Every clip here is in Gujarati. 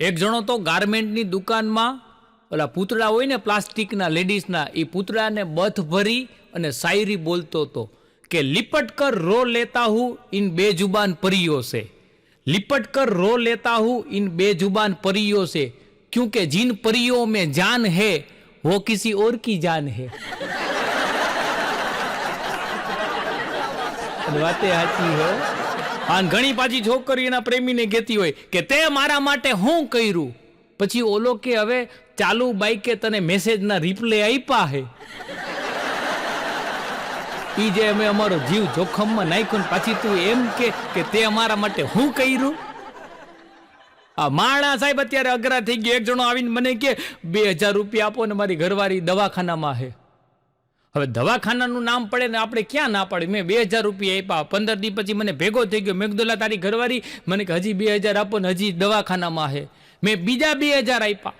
એક જણો તો ગાર્મેન્ટની દુકાનમાં ઓલા પૂતળા હોય ને પ્લાસ્ટિકના લેડીઝના, એ પૂતળાને બથ ભરી અને શાયરી બોલતો હતો કે लिपट कर रो लेता हूँ इन बेजुबान परियों से, लिपट कर रो लेता हूँ इन बेजुबान परियों से, क्योंकि जिन परियों में जान है वो किसी और की जान है। વાતે સાચી હો. આ ઘણી પાછી છોકરી એના પ્રેમીને કહેતી હોય કે તે મારા માટે શું કર્યું, પછી ઓલો કે હવે ચાલુ બાઈકે તને મેસેજના રિપ્લે આપ્યા હે, ઈ જે અમે અમારો જીવ જોખમમાં નાખ્યો, પાછી તું એમ કે તે અમારા માટે શું કર્યું. આ માણા સાહેબ અત્યારે અઘરા થઈ ગયો. એક જણો આવીને મને કે 2000 રૂપિયા આપો ને મારી ઘરવાળી દવાખાનામાં હે. હવે દવાખાનાનું નામ પડે ને આપણે ક્યાં ના પડે. મેં 2000 રૂપિયા આપ્યા, 15 દી પછી મને ભેગો થઈ ગયો. મેં કીધું તારી ઘરવાળી, મને કે હજી 2000 આપો ને હજી દવાખાનામાં હે. મેં બીજા 2000 આપ્યા,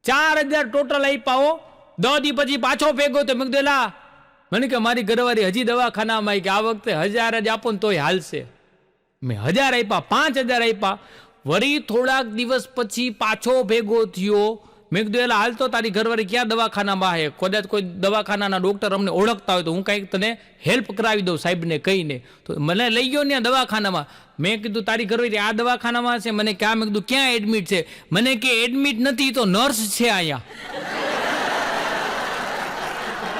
4000 ટોટલ આપ્યા હો. 10 દી પછી પાછો ભેગો તો મેં કીધું મને કે મારી ઘરવાળી હજી દવાખાનામાં કે આ વખતે 1000 જ આપો ને તોય હાલશે. મેં 1000 આપ્યા, 5000 આપ્યા. વળી થોડાક દિવસ પછી પાછો ભેગો થયો. મેં કીધું હાલ તો તારી ઘરવાળી ક્યાં દવાખાનામાં હે, કદાચ કોઈ દવાખાનાના ડૉક્ટર અમને ઓળખતા હોય તો હું કંઈક તને હેલ્પ કરાવી દઉં સાહેબને કહીને. તો મને લઈ ગયો ને દવાખાનામાં. મેં કીધું તારી ઘરવાળી આ દવાખાનામાં છે. મને ક્યાં? મેં કીધું ક્યાં એડમિટ છે? મને કે એડમિટ નથી તો નર્સ છે અહીંયા.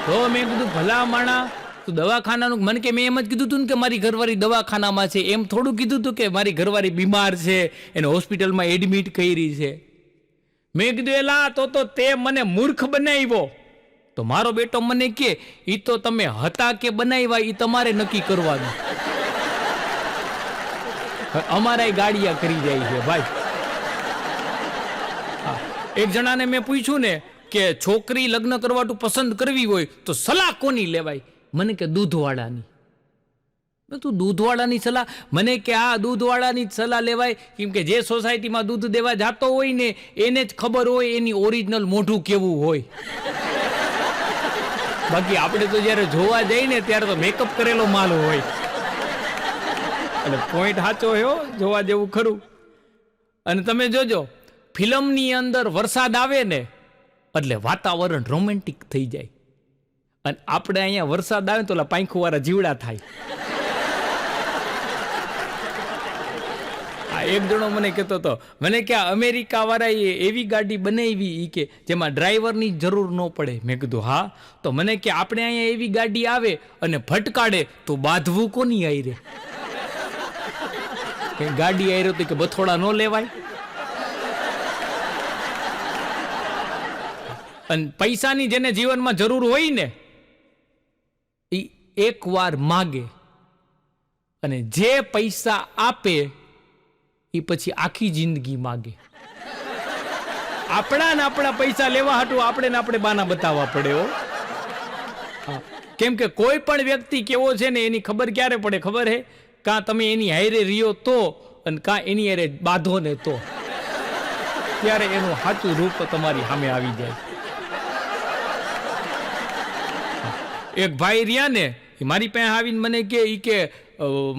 તો મેં કીધું ભલા માણા તું દવાખાનાનું, મને કે મેં એમ જ કીધું હતું ને કે મારી ઘરવાળી દવાખાનામાં છે, એમ થોડું કીધું હતું કે મારી ઘરવાળી બીમાર છે, એને હોસ્પિટલમાં એડમિટ કરી છે. મેં કીધું એલા તો તે મને મૂર્ખ બનાવ્યો. તો મારો બેટો મને કે ઈ તો તમે હતા કે બનાવ્યા ઈ તમારે નક્કી કરવાનું. અમારા ગાડિયા કરી જાય છે ભાઈ. એક જણાને મેં પૂછ્યું ને કે છોકરી લગ્ન કરવાનું પસંદ કરવી હોય તો સલાહ કોની લેવાય? મને કે દૂધવાળાની. તું દૂધવાળાની સલાહ? મને કે આ દૂધવાળાની જ સલાહ લેવાય, કેમ કે જે સોસાયટીમાં દૂધ દેવા જતો હોય ને એને જ ખબર હોય એની ઓરિજિનલ મોઢું કેવું હોય. બાકી આપણે તો જ્યારે જોવા જઈએ ને ત્યારે તો મેકઅપ કરેલો માલ હોય. અને પોઈન્ટ સાચો હો, જોવા જેવું ખરું. અને તમે જોજો ફિલ્મની અંદર વરસાદ આવે ને એટલે વાતાવરણ રોમેન્ટિક થઈ જાય, અને આપણે અહીંયા વરસાદ આવે તો ઓલા પાંખુવાળા જીવડા થાય. એક જણો મને કહેતો હતો, મને કે અમેરિકા વાળાએ એવી ગાડી બનાવી કે જેમાં ડ્રાઈવરની જરૂર ન પડે. મેં કીધું હા. તો મને કે આપણે અહીંયા એવી ગાડી આવે અને ભટકાડે તો બાંધવું કોની આયરે? ગાડી આયરે તો કે બથોડા ન લેવાય. અને પૈસાની જેને જીવનમાં જરૂર હોય ને એ એક વાર માગે, અને જે પૈસા આપે એ પછી આખી જિંદગી માગે. આપણા પૈસા લેવા હાટું આપણે બાના બતાવવા પડે હો. કેમ કે કોઈ પણ વ્યક્તિ કેવો છે ને એની ખબર ક્યારે પડે ખબર હે? કાં તમે એની હારે રહ્યો તો, અને કાં એની હારે બાંધો ને તો, ત્યારે એનું સાચું રૂપ તમારી સામે આવી જાય. એક ભાઈ રહ્યા ને, મારી પાસે આવીને મને કે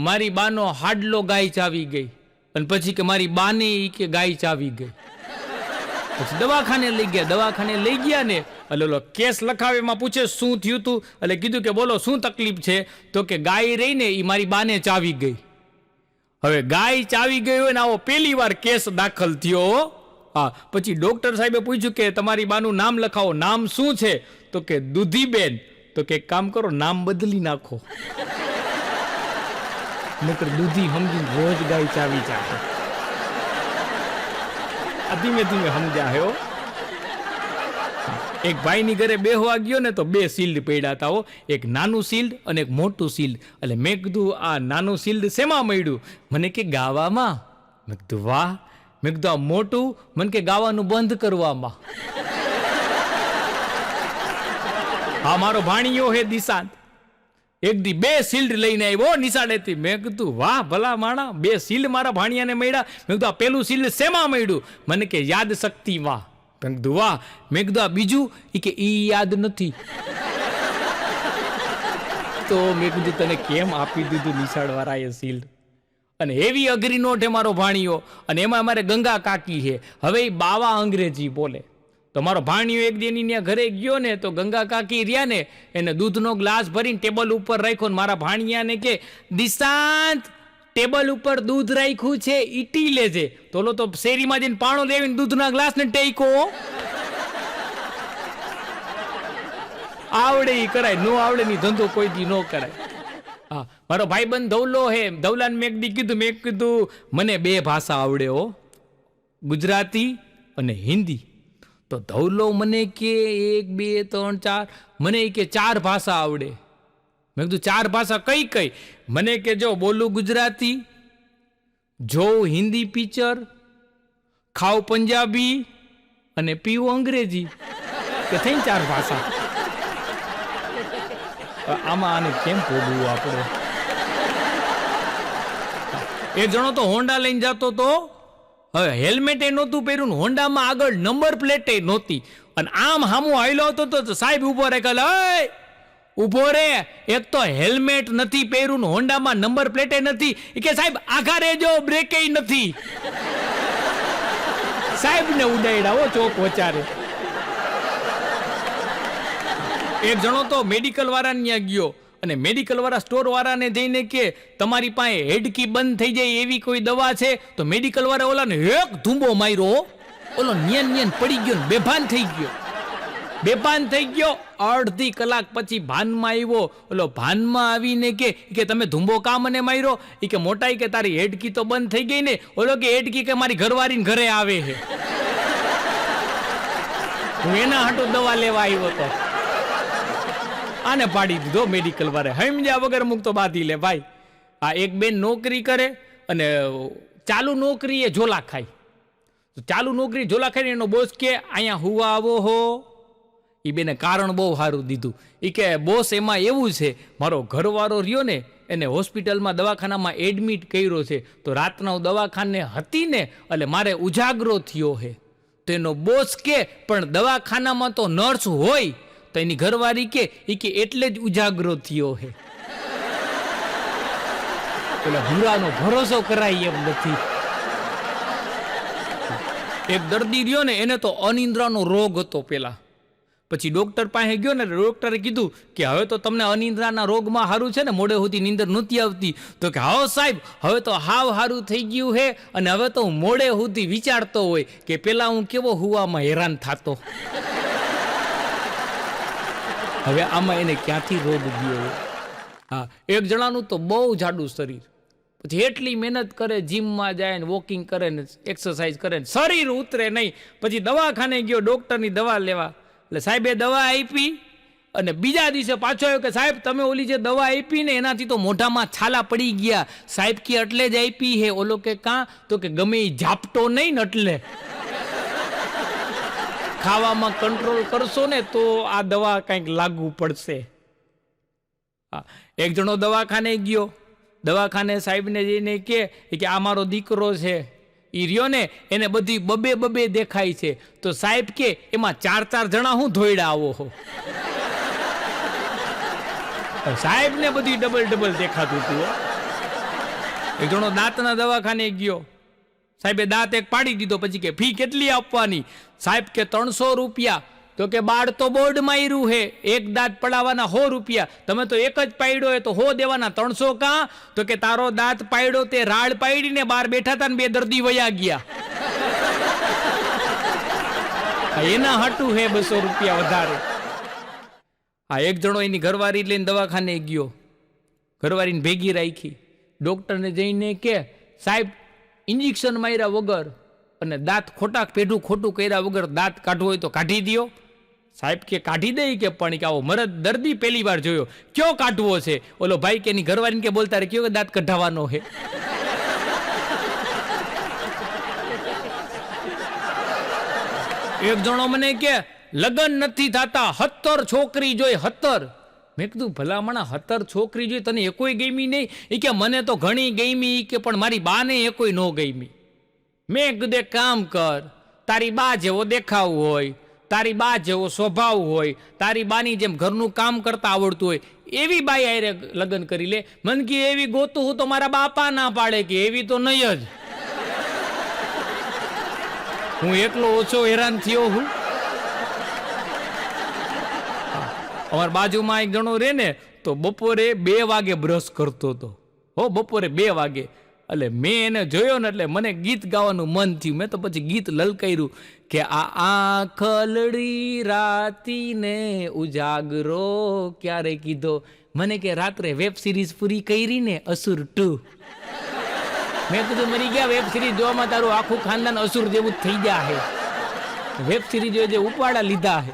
મારી બાનો હાડલો ગાય ચાવી ગઈ, અને પછી કે મારી બાને કે ગાય ચાવી ગઈ. પછી દવાખાને લઈ ગયા. દવાખાને લઈ ગયા ને એટલે કેસ લખાવે, એમાં પૂછે શું થયું તું, એટલે કીધું કે બોલો શું તકલીફ છે? તો કે ગાય રહી ને એ મારી બાને ચાવી ગઈ. હવે ગાય ચાવી ગઈ હોય ને આવો પહેલી વાર કેસ દાખલ થયો. હા, પછી ડોક્ટર સાહેબે પૂછ્યું કે તમારી બાનું નામ લખાવો. નામ શું છે? તો કે દૂધીબેન. તો કે કામ કરો, નામ બદલી નાખો, નકર દૂધી સમજીને રોજ ગાય ચાવી ચાહે. આ ધીમે ધીમે સમજાય હો. એક ભાઈની ઘરે બેહવા ગયો ને તો 2 શિલ્ડ પડ્યા હતા હો, એક નાનું શિલ્ડ અને એક મોટું શિલ્ડ. એટલે મેં કીધું આ નાનું શિલ્ડ શેમાં મળ્યું? મને કે ગાવામાં. મેં કીધું વાહ. મેં કીધું આ મોટું? મને કે ગાવાનું બંધ કરવામાં. હા, મારો ભાણિયો હે દિશાંત, એક દી 2 શિલ્ડ લઈને આવ્યો નિશાળેથી. મેં કીધું વાહ ભલા માણા, 2 શિલ્ડ મારા ભાણિયાને મળ્યા. મેં કીધું આ પેલું શિલ્ડ શેમાં મળ્યું? મને કે યાદ શક્તિમાં. મેં કીધું વાહ. મેં કીધું આ બીજું? કે ઈ યાદ નથી. તો મેં કીધું તને કેમ આપી દીધું નિશાળ વાળાએ શિલ્ડ? અને એવી અઘરી નોટ છે મારો ભાણિયો, અને એમાં અમારે ગંગા કાકી છે. હવે એ બાવા અંગ્રેજી બોલે. તો મારો ભાણિયો એક દિન ત્યાં ઘરે ગયો ને, તો ગંગા કાકી રહ્યા ને, એને દૂધનો ગ્લાસ ભરીને ટેબલ ઉપર રાખ્યો ને મારા ભાણિયાને કે, દિશાંત ટેબલ ઉપર દૂધ રાખ્યું છે, ઈટી લેજે. તો ઓલો તો શેરીમાં જઈને પાણો લેવીને દૂધના ગ્લાસને ટેકો. આવડે ઈ કરાય, નો આવડે ની ધંધો કોઈ દી નો કરાય. હા, મારો ભાઈબંધ ધવલો હે, ધવલાને મેં કીધું મને 2 ભાષા આવડે હો, ગુજરાતી અને હિન્દી. તો ધવલો મને કે 1 2 3 4, મને કે 4 ભાષા આવડે. મેં કીધું 4 ભાષા કઈ કઈ? મને કે જો બોલું ગુજરાતી, જોઉં હિન્દી પિક્ચર, ખાવ પંજાબી અને પીવું અંગ્રેજી. કે થઈ 4 ભાષા. આમાં આને કેમ પોગવું આપણે? એક જણો તો હોન્ડા લઈને જતો તો, હવે હેલ્મેટ એ નહોતું પહેર્યું, હોન્ડામાં આગળ નંબર પ્લેટ એ નહોતી, અને આમ હામું હાલ્યો હતો તો સાહેબ ઉભો રે, કાલે ઉભો રે, એક તો હેલ્મેટ નથી પહેર્યું, હોન્ડામાં નંબર પ્લેટે નથી. કે સાહેબ આઘા રેજો, બ્રેકે નથી. સાહેબ ને ઉડાડ્યા હો ચોક વચારે. એક જણો તો મેડિકલ વાળાને ત્યાં ગયો, અને મેડિકલ વાળા સ્ટોર વાળાને જઈને કે તમારી પાસે હેડકી બંધ થઈ જાય એવી કોઈ દવા છે? તો મેડિકલ વાળા ઓલાને એક ધૂંબો માર્યો, ઓલો નિયન પડી ગયો ને બેભાન થઈ ગયો. અડધી કલાક પછી ભાનમાં આવ્યો. ઓલો ભાનમાં આવીને કે તમે ધૂંબો કા મને માર્યો? એ કે મોટાઈ કે તારી હેડકી તો બંધ થઈ ગઈ ને. ઓલો કે હેડકી કે મારી ઘરવાળીને ઘરે આવે છે, હું એના હાટો દવા લેવા આવ્યો હતો. આને પાડી દીધો મેડિકલ વાળે. સમજ્યા વગર મૂકતો બાંધી લે ભાઈ. આ એક બેન નોકરી કરે, અને ચાલુ નોકરી એ ઝોલા ખાય. ચાલુ નોકરી ઝોલા ખાય ને એનો બોસ કે અહીંયા હુવા આવો હો. એ બેને કારણ બહુ સારું દીધું. એ કે બોસ એમાં એવું છે, મારો ઘરવાળો રહ્યો ને એને હોસ્પિટલમાં દવાખાનામાં એડમિટ કર્યો છે, તો રાતના હું દવાખાને હતી ને એટલે મારે ઉજાગરો થયો છે. તો એનો બોસ કે પણ દવાખાનામાં તો નર્સ હોય. તો એની ઘરવાળી કે એટલે જ ઉજાગરો થયો છે. એટલે હુરાનો ભરોસો કરાય એમ નથી. એક દર્દી રહ્યો ને, એને તો અનિદ્રાનો રોગ હતો પેલા. પછી ડોક્ટર પાસે ગયો ને, ડોક્ટરે કીધું કે હવે તો તમને અનિદ્રાના રોગમાં સારું છે ને, મોડે સુધી નીંદર નહોતી આવતી. તો કે હા સાહેબ, હવે તો હાવ સારું થઈ ગયું છે, અને હવે તો હું મોડે સુધી વિચારતો હોય કે પેલા હું કેવો હુવામાં હેરાન થતો. હવે આમાં એને ક્યાંથી રોગ ગયો? હા, એક જણાનું તો બહુ જાડું શરીર, પછી એટલી મહેનત કરે, જીમમાં જાય ને વોકિંગ કરે ને એક્સરસાઇઝ કરે ને શરીર ઉતરે નહીં. પછી દવાખાને ગયો ડૉક્ટરની દવા લેવા, એટલે સાહેબે દવા આપી, અને બીજા દિવસે પાછો આવ્યો કે સાહેબ તમે ઓલી જે દવા આપી ને એનાથી તો મોઢામાં છાલા પડી ગયા. સાહેબ કે એટલે જ આપી હે. ઓલો કે કાં? તો કે ગમે એ ઝાપટો નહીં ને એટલે. ખાવામાં કંટ્રોલ કરશો ને તો આ દવા કંઈક લાગુ પડશે. હા, એક જણો દવાખાને ગયો, દવાખાને સાહેબને જઈને કે આ મારો દીકરો છે, એ રહ્યો ને એને બધી બબે દેખાય છે. તો સાહેબ કે એમાં 4 જણા હું ધોઈડા આવો હો. સાહેબ ને બધી ડબલ દેખાતું હતું. એક જણો દાંતના દવાખાને ગયો, સાહેબે દાંત એક પાડી દીધો. પછી કે ફી કેટલી આપવાની? સાહેબ કે 300 રૂપિયા. તો કે બાળ તો બોર્ડ માર્યું હે, એક દાંત પડાવવાના 100 રૂપિયા, તમે તો એક જ પાડ્યો હોય તો 100 દેવાના, 300 કાં? તો કે તારો દાંત પાડ્યો તે રાડ પાડીને બહાર બેઠા હતા ને 2 દર્દી વયા ગયા, એના હાટું હે 200 રૂપિયા વધારે. હા, એક જણો એની ઘરવાળી લઈને દવાખાને ગયો, ઘરવાળીને ભેગી રાખી, ડોક્ટરને જઈને કે સાહેબ ઇન્જેક્શન માર્યા વગર અને દાંત પેઢું ખોટું કર્યા વગર દાંત કાઢવો હોય તો કાઢી દો. સાહેબ કે કાઢી દે કે પણ કે આવો મરદ દર્દી પહેલી વાર જોયો, ક્યો કાઢવો છે? ઓલો ભાઈ કે એની ઘરવાળીને કે બોલતા રે, કયો કે દાંત કઢાવવાનો છે. એક જણો મને કે લગ્ન નથી થતા, 17 છોકરી જોઈ, 17. મેં કીધું ભલામણા 17 છોકરી જોઈ, તને એકોય ગમી નહીં? એ કે મને તો ઘણી ગમી, કે પણ મારી બાને એકોય ન ગમી. મેં કીધું કામ કર, તારી બા જેવો દેખાવ હોય તારી બા જેવો સ્વભાવ હોય, તારી બાની જેમ ઘરનું કામ કરતા આવડતું હોય એવી બાઈ આરે લગ્ન કરી લે. મન કે એવી ગોતું હું તો મારા બાપા ના પાડે કે એવી તો નહીં જ. હું એકલો ઓછો હેરાન થયો હું. અમારા બાજુમાં એક જણો રે ને તો બપોરે 2 વાગે બ્રશ કરતો હતો. હો, બપોરે 2 વાગે. એટલે મેં એને જોયો ને એટલે મને ગીત ગાવાનું મન થયું. મેં તો પછી ગીત લલકાર્યું કે આ આંખલડી રાતીને ઉજાગરો ક્યારે કીધો. મને કે રાત્રે વેબ સિરીઝ પૂરી કરી ને અસુર 2. મેં કીધું મરી ગયા વેબ સિરીઝ જોવામાં તારું આખું ખાનદાન અસુર જેવું જ થઈ ગયા હે. વેબ સિરીઝ જે ઉપાડા લીધા હે.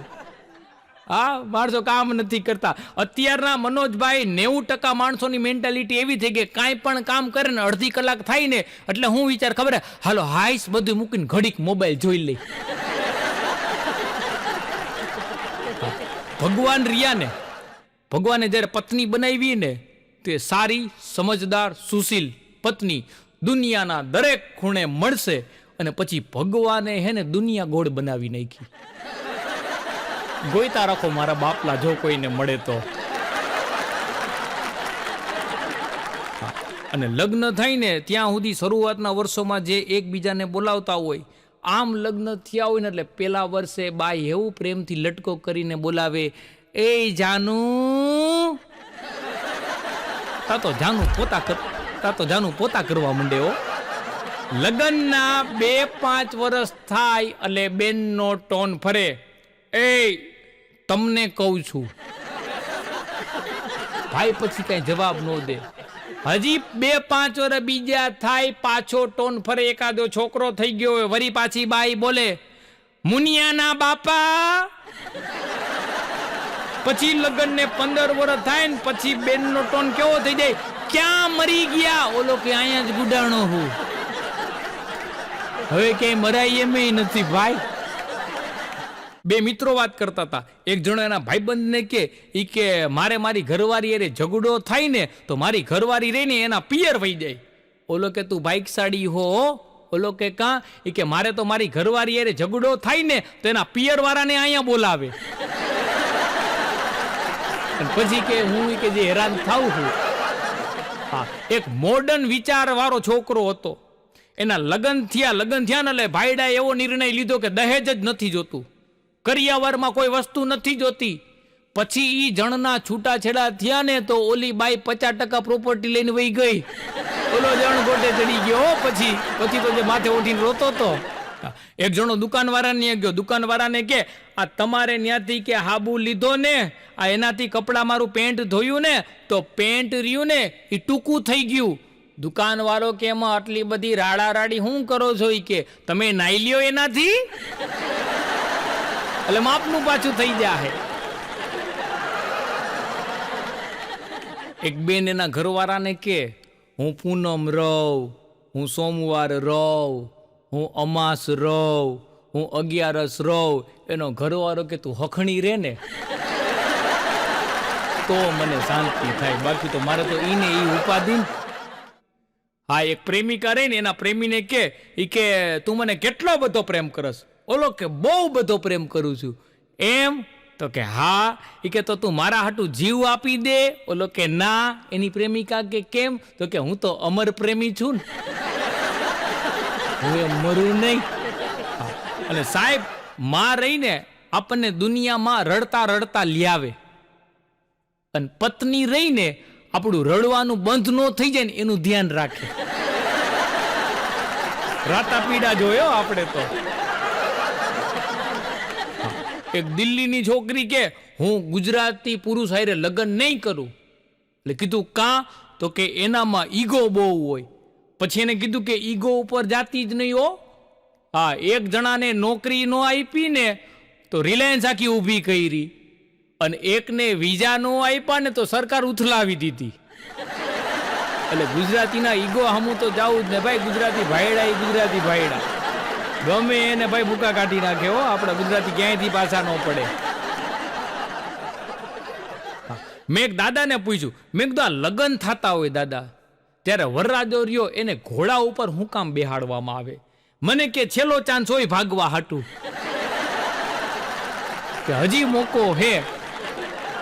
હા, માણસો કામ નથી કરતા. અત્યારના મનોજભાઈ 90% માણસોની મેન્ટાલિટી એવી થઈ ગઈ, કાંઈ પણ કામ કરે ને અડધી કલાક થાય ને એટલે હું વિચાર ખબર હાલો હાઈસ બધું મૂકીને ઘડીક મોબાઈલ જોઈ લઈ. ભગવાન રિયા ને ભગવાને જ્યારે પત્ની બનાવી ને તે સારી, સમજદાર, સુશીલ પત્ની દુનિયાના દરેક ખૂણે મળશે. અને પછી ભગવાને હે ને દુનિયા ગોળ બનાવી નાખી. ગોઈતા રાખો મારા બાપલા જો કોઈને મળે તો. અને લગ્ન થાય ને ત્યાં સુધી શરૂઆતના વર્ષોમાં જે એકબીજાને બોલાવતા હોય, આમ લગ્ન થયા હોય ને એટલે પેલા વર્ષે બાઈ એવું પ્રેમથી લટકો કરીને બોલાવે, એ જાનું. તા તો જાનું પોતા કરવા માંડે હો. લગ્નના 2-5 વર્ષ થાય એટલે બેનનો ટોન ફરે, એ તમને કહું છું. ભાઈ પછી કઈ જવાબ ન દે. હજી 2-5 વર્ષ બીજા થાય, પાછો ટોન ફરે, એકાદો છોકરો થઈ ગયો હોય, વરી પાછી બાઈ બોલે, મુનિયાના બાપા. પછી લગ્ન ને 15 વર્ષ થાય ને પછી બેનનો ટોન કેવો થઈ જાય, ક્યાં મરી ગયા? ઓલો કે અહીંયા જ ગુડાણો હું. હવે ક્યાંય મરાય એમ નથી ભાઈ. 2 મિત્રો વાત કરતા હતા. એક જણો એના ભાઈબંધને કે મારે મારી ઘરવાળી અરે ઝઘડો થાય ને તો મારી ઘરવાળી રહીને એના પિયર વહી જાય. ઓલો કે તું ભાઈકસાડી હો. ઓલો કે કાં? કે મારે તો મારી ઘરવાળી અરે ઝઘડો થાય ને તો એના પિયર વાળાને અહીંયા બોલાવે. પછી કે હું કે જે હેરાન થાઉં છું. હા, એક મોડર્ન વિચાર વાળો છોકરો હતો. એના લગ્ન થયા ને એટલે ભાઈડાએ એવો નિર્ણય લીધો કે દહેજ જ નથી જોતું, કરિયાવરમાં કોઈ વસ્તુ નથી જોતી. પછી ઈ જણના છૂટાછેડા થયા ને તો ઓલી બાઈ 50% પ્રોપર્ટી લઈને વહી ગઈ. ઓલો જણ ગોટે ચડી ગયો. પછી તો જે માથે ઉઠીને રોતો હતો. એક જણો દુકાનવાળાને ગયો. દુકાનવાળાને કે આ તમારે ત્યાંથી કે હાબુ લીધો ને, આ એનાથી કપડા મારું પેન્ટ ધોયું ને તો પેન્ટ રહ્યું ને એ ટૂંકું થઈ ગયું. દુકાનવાળો કે એમાં આટલી બધી રાડી શું કરો છો? કે તમે નાઈ લ્યો એનાથી, એટલે માપનું પાછું થઈ જાય. એક બેન એના ઘરવાળાને કે હું પૂનમ રહું, હું સોમવાર રહું, હું અમાસ રહું, હું 11 રહું. એનો ઘરવાળો કે તું હખણી રે ને તો મને શાંતિ થાય, બાકી તો મારે તો ઈને ઈ ઉપાધિ. હા, એક પ્રેમિકા રહી ને એના પ્રેમીને કે તું મને કેટલો બધો પ્રેમ કરસ? ઓલો કે બહુ બધો પ્રેમ કરું છું. એમ? તો કે હા. કે તો તું મારા હાટું જીવ આપી દે? ઓલો કે ના. એની પ્રેમિકા કે કેમ? તો કે હું તો અમર પ્રેમી છું ને, હું મરું નહીં. અને સાહેબ, માં રહીને આપણને દુનિયામાં રડતા રડતા લ્યાવે, અને પત્ની રહીને આપણું રડવાનું બંધ ન થઈ જાય ને એનું ધ્યાન રાખે. રાતા પીડા જોયો આપણે તો. એક દિલ્હીની છોકરી કે હું ગુજરાતી પુરુષ હારે લગ્ન નહીં કરું. એટલે કીધું કાં? તો કે એનામાં ઈગો બહુ હોય. પછી એને કીધું કે ઈગો ઉપર જાતી જ નહીં હો. હા, એક જણાને નોકરી ન આપી ને તો રિલાયન્સ આખી ઊભી કરી, અને એકને વિઝા નો આપ્યા ને તો સરકાર ઉથલાવી દીધી. એટલે ગુજરાતીના ઈગો હમું તો જાવું જ ને ભાઈ. ગુજરાતી ભાઈડા ગમે એને ભાઈ ભૂકા કાઢી નાખે હો. આપણે ગુજરાતી ક્યાંયથી પાછા ન પડે. મેં એક દાદાને પૂછ્યું, મેં કીધું આ લગ્ન થતા હોય દાદા ત્યારે વરરાજો રહ્યો એને ઘોડા ઉપર હું કામ બેહાડવામાં આવે? મને કે છેલ્લો ચાન્સ હોય ભાગવા હાટું. કે હજી મોકો હે.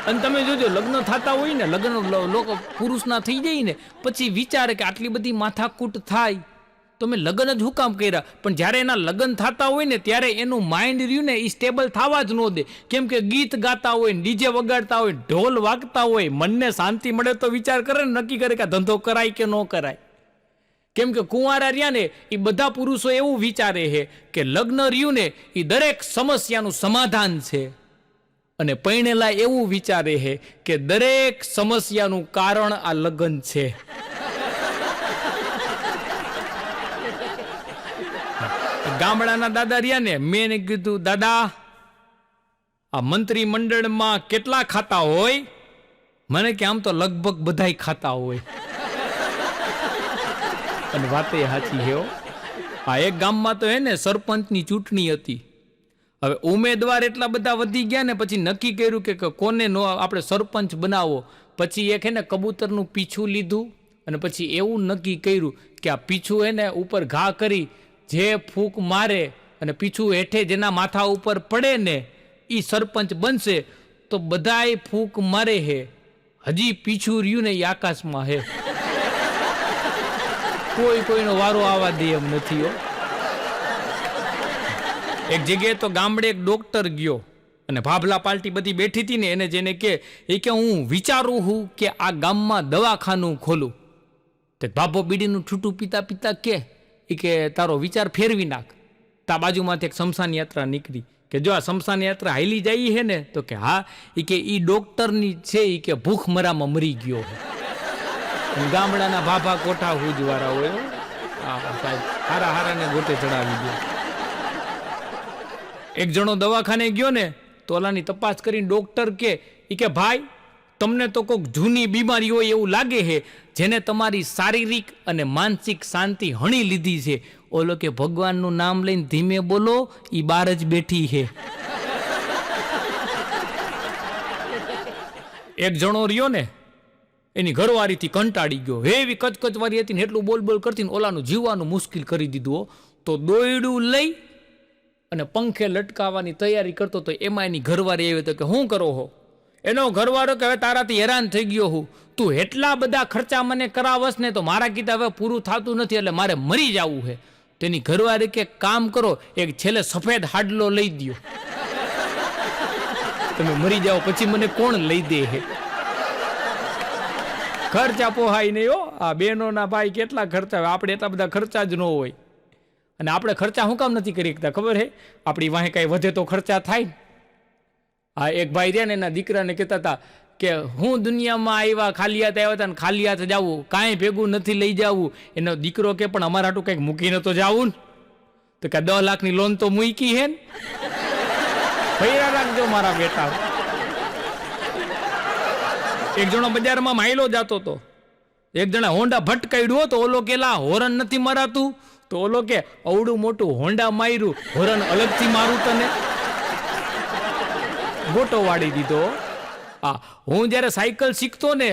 અને તમે જોજો લગ્ન થતા હોય ને, લગ્ન લોકો પુરુષના થઈ જાય ને પછી વિચારે કે આટલી બધી માથાકૂટ થાય તો મેં લગ્ન જ હું કામ કર્યા. પણ જ્યારે એના લગ્ન થતા હોય ને ત્યારે એનું માઇન્ડ રહ્યું ને એ સ્ટેબલ થવા જ ન દે. કેમ કે ગીત ગાતા હોય, ડીજે વગાડતા હોય, ઢોલ વાગતા હોય, મનને શાંતિ મળે તો વિચાર કરે ને, નક્કી કરે કે ધંધો કરાય કે ન કરાય. કેમ કે કુંવારા રહ્યા ને એ બધા પુરુષો એવું વિચારે છે કે લગ્ન રહ્યું ને એ દરેક સમસ્યાનું સમાધાન છે, અને પૈણેલા એવું વિચારે છે કે દરેક સમસ્યાનું કારણ આ લગ્ન છે. ગામડાના દાદા રહ્યા ને, મેં એને કીધું, દાદા આ મંત્રી મંડળમાં કેટલા ખાતા હોય? મને કે આમ તો લગભગ બધાય ખાતા હોય. અને વાતે સાચી છે. આ એક ગામમાં તો હે ને સરપંચની ચૂંટણી હતી. હવે ઉમેદવાર એટલા બધા વધી ગયા ને પછી નક્કી કર્યું કે કોને નો આપણે સરપંચ બનાવો. પછી એક હે ને કબૂતરનું પીછું લીધું અને પછી એવું નક્કી કર્યું કે આ પીછું હે ને ઉપર ઘા કરી જે ફૂંક મારે અને પીછું હેઠે જેના માથા ઉપર પડે ને એ સરપંચ બનશે. તો બધાય ફૂંક મારે હે, હજી પીછું રહ્યું ને એ આકાશમાં હે. કોઈ કોઈનો વારો આવવા દે એમ નથી હો. એક જગ્યાએ તો ગામડે એક ડોક્ટર ગયો અને ભાભલા પાર્ટી બધી બેઠી હતી ને, એને જેને કે હું વિચારું છું કે આ ગામમાં દવાખાનું ખોલું. તે ભાભો બીડીનું છૂટું પીતા પીતા કે તારો વિચાર ફેરવી નાખ. તા બાજુમાંથી એક શમશાન યાત્રા નીકળી કે જો આ શમશાન યાત્રા હાલી જાય છે ને, તો કે હા, એ ડોક્ટરની છે, કે ભૂખ મરામાં મરી ગયો. ગામડાના ભાભા કોઠા હુજવાળા હોય, સાહેબ હારા હારાને ગોટે ચડાવી દે. એક જણો દવાખાને ગયો ને તો ઓલાની તપાસ કરીને ડોક્ટર કે ભાઈ તમને તો કોઈક જૂની બીમારી હોય એવું લાગે છે, જેને તમારી શારીરિક અને માનસિક શાંતિ હણી લીધી છે. ઓલો કે ભગવાનનું નામ લઈને ધીમે બોલો, ઈ બાર જ બેઠી છે. એક જણો રહ્યો ને એની ઘરવાળીથી કંટાળી ગયો, એવી કચકચવારી હતી ને એટલું બોલ બોલ કરતી ને ઓલાનું જીવવાનું મુશ્કેલ કરી દીધું. તો દોયડું લઈ અને પંખે લટકાવવાની તૈયારી કરતો તો એમાં એની ઘરવાળી આવી તો કે શું કરો હો? એનો ઘરવાળો કે હવે તારાથી હેરાન થઈ ગયો હું, તું એટલા બધા ખર્ચા મને કરાવસ ને તો મારા કીધા હવે પૂરું થતું નથી, એટલે મારે મરી જવું છે. તેની ઘરવાળી કે કામ કરો, એક છેલ્લે સફેદ હાડલો લઈ દો, તમે મરી જાઓ પછી મને કોણ લઈ દે છે? ખર્ચા પોહાય નહીં હો. આ બહેનોના ભાઈ કેટલા ખર્ચા હોય, આપણે એટલા બધા ખર્ચા જ ન હોય. અને આપણે ખર્ચા શું કામ નથી કરી શકતા ખબર છે? આપણી વાહે કાંઈ વધે તો ખર્ચા થાય. આ એક ભાઈ રહ્યા ને એના દીકરાને કહેતા હતા કે હું દુનિયામાં આવ્યા ખાલી હાથ આવ્યા હતા ને ખાલી હાથ જવું, કાંઈ ભેગું નથી લઈ જવું. એનો દીકરો કે પણ અમારા હાટું કંઈક મૂકીને તો જવું ને. તો કે 10 લાખની લોન તો મૂકી હે ને, ફૈરા રાખજો મારા બેટા. એક જણો બજારમાં માયલો જતો હતો, એક જણા હોન્ડા ભટકાડ્યો તો ઓલો કેલા હોરન નથી મરાતું, તો ઓલો કે અવડું મોટું હોન્ડા માર્યું, હોરન અલગથી મારું તને? ગોટો વાળી દીધો. હા, હું જ્યારે સાયકલ શીખતો ને,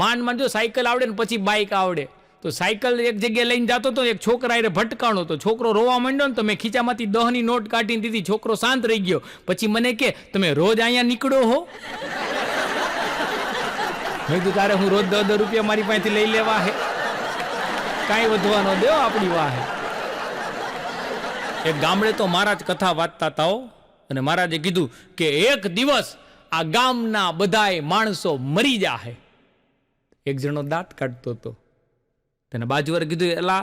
માંડ જો સાયકલ આવડે ને પછી બાઇક આવડે, તો સાયકલ એક જગ્યાએ લઈને જતો હતો, એક છોકરા એને ભટકાણો તો છોકરો રોવા માંડ્યો ને તો મેં ખીચામાંથી 10ની નોટ કાઢીને દીધી, છોકરો શાંત રહી ગયો. પછી મને કે તમે રોજ અહીંયા નીકળો હો? મેં કીધું તારે હું રોજ 10 રૂપિયા મારી પાસેથી લઈ લેવા હે? કાંઈ વધવાનો દેવો આપણી વાહે. એક ગામડે તો મહારાજ કથા વાંચતા હતા અને મહારાજે કીધું કે એક દિવસ આ ગામના બધાય માણસો મરી જાહે. એક જણો દાંત કાઢતો હતો, તેને બાજુવાળે કીધું એલા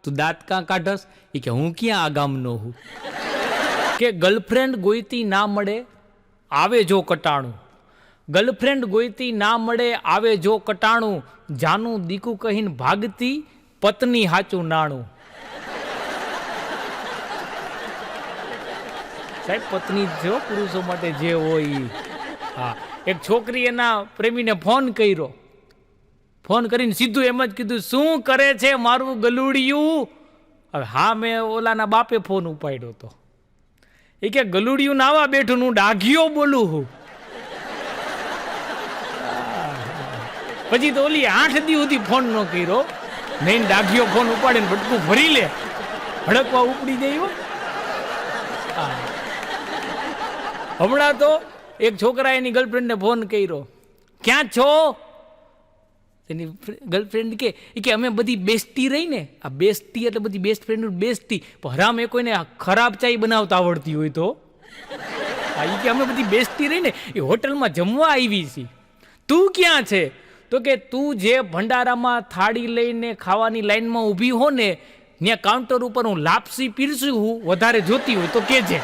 તું દાંત કાં કાઢસ? એ કે હું ક્યાં આ ગામનો હું. કે ગર્લફ્રેન્ડ ગોઈતી ના મળે આવે જો કટાણું, ગર્લફ્રેન્ડ ગોઈતી ના મળે આવે જો કટાણું, જાનું દીકું કહીને ભાગતી પત્ની હાચું નાણું. સાહેબ પત્ની જો પુરુષો માટે જે હોય. હા, એક છોકરી એના પ્રેમીને ફોન કર્યો, ફોન કરીને સીધું એમ જ કીધું શું કરે છે મારું ગલુડિયું? હવે હા, મેં ઓલાના બાપે ફોન ઉપાડ્યો હતો. એ કે ગલુડિયું નાવા બેઠું, હું ડાઘિયો બોલું હું. પછી તો ઓલી 8 દી સુધી ફોન ન કર્યો, નહીં ડાઘિયો ફોન ઉપાડે ને ભટકું ભરી લે, ભડકવા ઉપડી જાય. હમણાં તો એક છોકરા એની ગર્લફ્રેન્ડને ફોન કર્યો, ક્યાં છો? એની ગર્લફ્રેન્ડ કે અમે બધી બેસ્ટી રહી ને, આ બેસ્ટી એટલે બધી બેસ્ટ ફ્રેન્ડ બેસ્ટી, પણ હરામ એ કોઈને ખરાબ ચાય બનાવતા આવડતી હોય તો એ કે અમે બધી બેસ્ટી રહી ને એ હોટલમાં જમવા આવી છી. તું ક્યાં છે? તો કે તું જે ભંડારામાં થાળી લઈને ખાવાની લાઈનમાં ઊભી હો ને ત્યાં કાઉન્ટર ઉપર હું લાપસી પીરસું હું, વધારે જોતી હોય તો કેજે.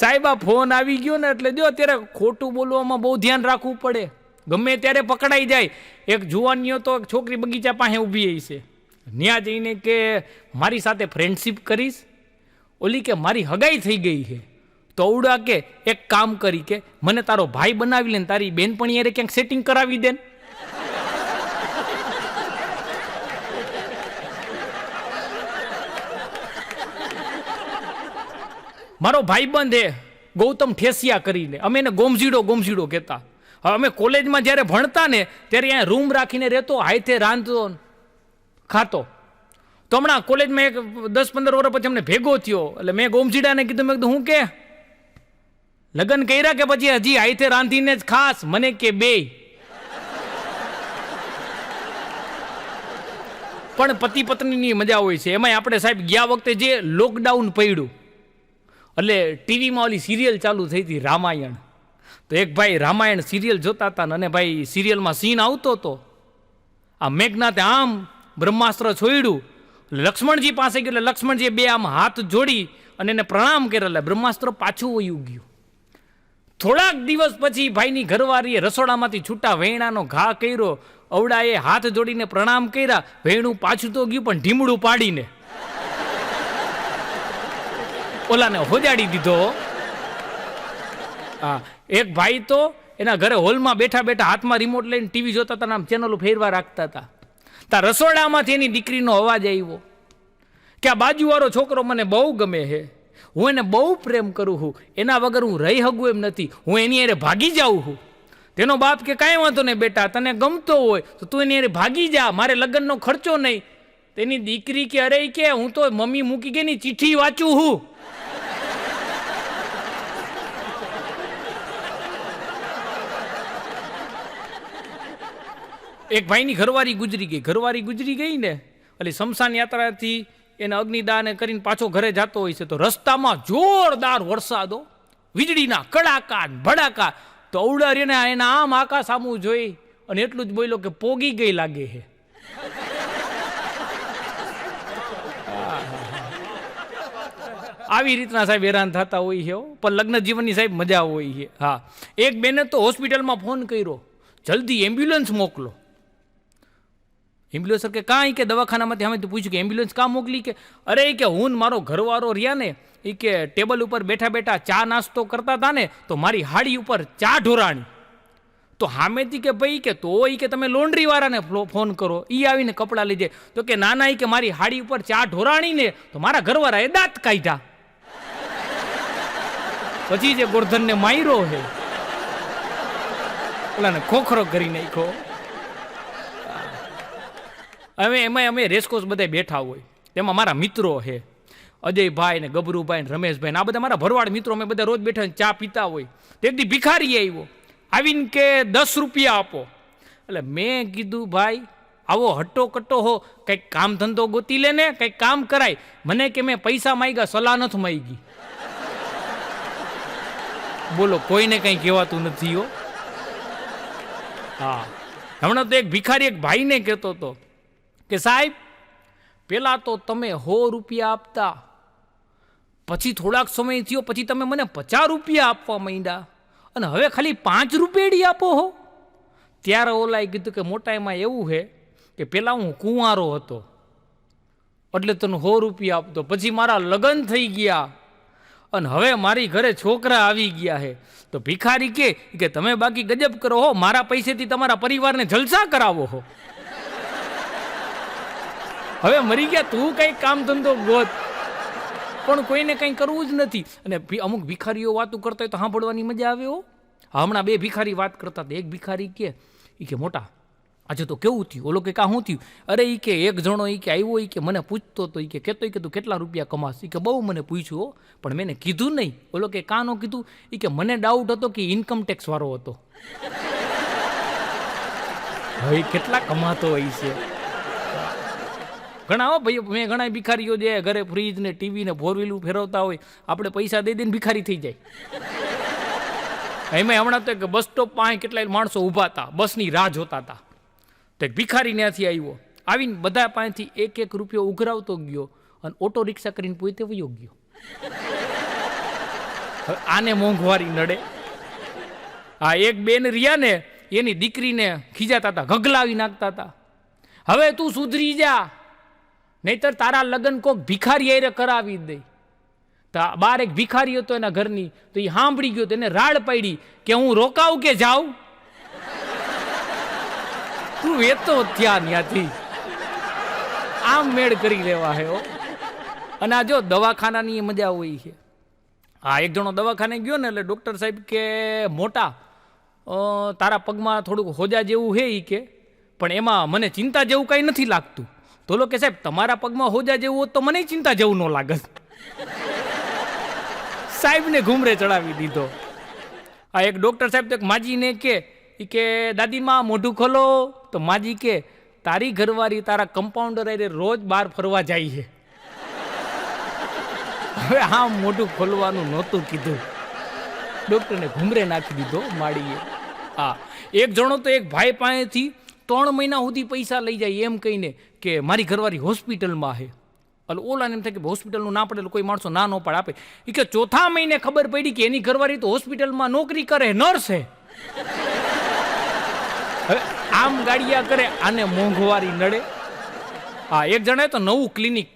સાહેબ આ ફોન આવી ગયો ને એટલે જો અત્યારે ખોટું બોલવામાં બહુ ધ્યાન રાખવું પડે, ગમે ત્યારે પકડાઈ જાય. એક જુવાનીઓ તો એક છોકરી બગીચા પાસે ઊભી છે, ત્યાં જઈને કે મારી સાથે ફ્રેન્ડશીપ કરીશ? ઓલી કે મારી હગાઈ થઈ ગઈ છે. તો અવડા કે એક કામ કરી કે મને તારો ભાઈ બનાવી લે ને તારી બેનપણી યારે ક્યાંક સેટિંગ કરાવી દે. મારો ભાઈબંધ હે ગૌતમ ઠેસિયા કરીને, અમે એને ગોમઝીડો કહેતા. હવે અમે કોલેજમાં જ્યારે ભણતા ને ત્યારે અહીંયા રૂમ રાખીને રહેતો, હાથે રાંધતો ખાતો. તો હમણાં કોલેજમાં એક 10-15 વર્ષ પછી અમને ભેગો થયો એટલે મેં ગોમઝીડાને કીધું, મેં કીધું હું કે લગ્ન કર્યા કે પછી હજી હાથે રાંધીને જ ખાસ? મને કે બે. પણ પતિ પત્નીની મજા હોય છે. એમાંય આપણે સાહેબ ગયા વખતે જે લોકડાઉન પડ્યું એટલે ટીવીમાં ઓલી સિરિયલ ચાલુ થઈ હતી રામાયણ. તો એક ભાઈ રામાયણ સિરિયલ જોતા હતા અને ભાઈ સિરિયલમાં સીન આવતો હતો, આ મેઘનાથે આમ બ્રહ્માસ્ત્ર છોડ્યું, લક્ષ્મણજી પાસે ગયો એટલે લક્ષ્મણજીએ બે આમ હાથ જોડી અને એને પ્રણામ કર્યા એટલે બ્રહ્માસ્ત્ર પાછું વયું ગયું. થોડાક દિવસ પછી ભાઈની ઘરવાળીએ રસોડામાંથી છૂટા વેણાનો ઘા કર્યો, અવડાએ હાથ જોડીને પ્રણામ કર્યા, વેણું પાછું તો ગયું પણ ઢીમડું પાડીને ઓલાને હોજાડી દીધો. હા, એક ભાઈ તો એના ઘરે હોલમાં બેઠા બેઠા હાથમાં રિમોટ લઈને ટીવી જોતા હતા, આમ ચેનલો ફેરવા રાખતા હતા. ત્યાં રસોડામાંથી એની દીકરીનો અવાજ આવ્યો કે આ બાજુવાળો છોકરો મને બહુ ગમે છે, હું એને બહુ પ્રેમ કરું છું, એના વગર હું રહી શકું એમ નથી, હું એની હારે ભાગી જાઉં છું. તેનો બાપ કે કાંઈ વાંધો નહીં બેટા, તને ગમતો હોય તો તું એની હારે ભાગી જા, મારે લગ્નનો ખર્ચો નહીં. તેની દીકરી કે અરે કે હું તો મમ્મી મૂકી ગઈ ની ચિઠ્ઠી વાંચું છું. એક ભાઈની ઘરવાળી ગુજરી ગઈ ને એટલે શમશાન યાત્રાથી એને અગ્નિદાન કરીને પાછો ઘરે જતો હોય છે. તો રસ્તામાં જોરદાર વરસાદો, વીજળીના કડાકા ભડાકા. તો અવડારીને એના આમ આકાશ સામું જોઈ અને એટલું જ બોલ્યો કે પોગી ગઈ લાગે છે. આવી રીતના સાહેબ હેરાન થતા હોય છે, પણ લગ્ન જીવનની સાહેબ મજા હોય છે. હા, એક બેને તો હોસ્પિટલમાં ફોન કર્યો, જલ્દી એમ્બ્યુલન્સ મોકલો. એમ્બ્યુલન્સ કે કાંઈ કે દવાખાનામાંથી અમે પૂછ્યું કે એમ્બ્યુલન્સ કાં મોકલી? કે અરે કે હું મારો ઘરવાળો રહ્યા ને એ કે ટેબલ ઉપર બેઠા બેઠા ચા નાસ્તો કરતા હતા ને તો મારી હાડી ઉપર ચા ઢોરાણી. તો સામેથી કે ભાઈ કે તો એ કે તમે લોન્ડ્રી વાળાને ફોન કરો, એ આવીને કપડાં લઈ જાય. તો કે નાના એ કે મારી હાડી ઉપર ચા ઢોરાણી ને તો મારા ઘરવાળાએ દાંત કાઢ્યા. પછી જે ગોરધનને માર્યો છે ઓલાને ખોખરો કરી નાખ્યો. હવે એમાં અમે રેસકોર્સ બધા બેઠા હોય, તેમાં મારા મિત્રો છે અજયભાઈ ને ગબરુભાઈ ને રમેશભાઈ ને આ બધા મારા ભરવાડ મિત્રો. અમે બધા રોજ બેઠા ચા પીતા હોય. તે દી ભિખારી આવ્યો, આવીને કે 10 રૂપિયા આપો. એટલે મેં કીધું ભાઈ આવો હટ્ટો કટ્ટો હો, કંઈક કામ ધંધો ગોતી લે ને, કંઈક કામ કરાય. મને કે મેં પૈસા માંગ્યા, સલાહ નથી માંગી. બોલો, કોઈને કંઈ કહેવાતું નથી હો. હા, હમણાં તો એક ભિખારી એક ભાઈને કહેતો હતો કે સાહેબ પેલા તો તમે 100 રૂપિયા આપતા, પછી થોડાક સમય થયો પછી તમે મને 50 રૂપિયા આપવા માંડ્યા અને હવે ખાલી 5 રૂપિયા આપો હો. ત્યારે ઓલાએ કીધું કે મોટા એમાં એવું છે કે પેલા હું કુંવારો હતો એટલે તને 100 રૂપિયા આપતો, પછી મારા લગ્ન થઈ ગયા અને હવે મારી ઘરે છોકરા આવી ગયા છે. તો ભિખારી કે તમે બાકી ગજબ કરો હો, મારા પૈસેથી તમારા પરિવારને જલસા કરાવો હો. હવે મરી ગયા, તું કંઈક કામ ધંધો ગોત. પણ કોઈને કંઈ કરવું જ નથી. અને અમુક ભિખારીઓ વાતો કરતા હોય તો સાંભળવાની મજા આવે હો. હમણાં 2 ભિખારી વાત કરતા હતા. એક ભિખારી કે મોટા આજે તો કેવું થયું? ઓલો કે કાં શું થયું? અરે એ કે એક જણો એ કે આવ્યો એ કે મને પૂછતો હતો, એ કે કહેતો કે તું કેટલા રૂપિયા કમાશ? એ કે બહુ મને પૂછ્યું હો, પણ મેં કીધું નહીં. ઓલો કે કાં ન કીધું? એ કે મને ડાઉટ હતો કે ઇન્કમ ટેક્સ વાળો હતો. હવે કેટલા કમાતો હોય છે ઘણા. હો ભાઈ, મેં ઘણા ભિખારીઓ જે ઘરે ફ્રીજ ને ટીવી ને ફોર વ્હીલું ફેરવતા હોય, આપણે પૈસા દઈ દઈને ભિખારી થઈ જાય. એમાં હમણાં તો બસ સ્ટોપ પાસે કેટલાય માણસો ઊભા હતા, બસની રાહ જોતા હતા. તો એક ભિખારી ત્યાંથી આવ્યો, આવીને બધા પાસેથી એક એક રૂપિયો ઉઘરાવતો ગયો અને ઓટો રિક્ષા કરીને પોતે વયો ગયો. આને મોંઘવારી નડે. આ એક બેન રહ્યા ને, એની દીકરીને ખીજાતા હતા, ગગલાવી નાખતા હતા. હવે તું સુધરી જા, નહીતર તારા લગ્ન કોક ભિખારી આરે કરાવી દે. તો બાર એક ભિખારી હતો એના ઘરની, તો એ સાંભળી ગયો, તેને રાડ પાડી કે હું રોકાવું કે જાઉં? તું વેતો ત્યાં ત્યાંથી આમ મેળ કરી લેવા હે. અને આ જો દવાખાનાની મજા હોય છે. હા, એક જણો દવાખાને ગયો ને, એટલે ડૉક્ટર સાહેબ કે મોટા તારા પગમાં થોડુંક હોજા જેવું છે એ કે, પણ એમાં મને ચિંતા જેવું કાંઈ નથી લાગતું. તો લો કે સાહેબ તમારા પગમાં હોજા જેવું હોત તો મને ચિંતા જેવું ન લાગત. સાહેબને ઘૂમરે ચડાવી દીધો. આ એક ડૉક્ટર સાહેબ તો એક માજીને કે દાદીમાં મોઢું ખોલો. તો માજી કે તારી ઘરવાળી તારા કમ્પાઉન્ડર આરે રોજ બહાર ફરવા જાય છે. હવે હા, મોઢું ખોલવાનું નહોતું કીધું, ડૉક્ટરને ઘૂમરે નાખી દીધો માળીએ. હા, એક જણો તો એક ભાઈ પાસેથી 3 મહિના સુધી પૈસા લઈ જાય એમ કહીને કે મારી ઘરવાળી હોસ્પિટલમાં છે. એટલે ઓલાને એમ થાય કે હોસ્પિટલનું ના પડે, કોઈ માણસો ના પાડ આપે. એ કે ચોથા મહિને ખબર પડી કે એની ઘરવાળી તો હોસ્પિટલમાં નોકરી કરે, નર્સ છે. હવે આમ ગાડિયા કરે, આને મોંઘવારી નડે. હા, એક જણાએ તો નવું ક્લિનિક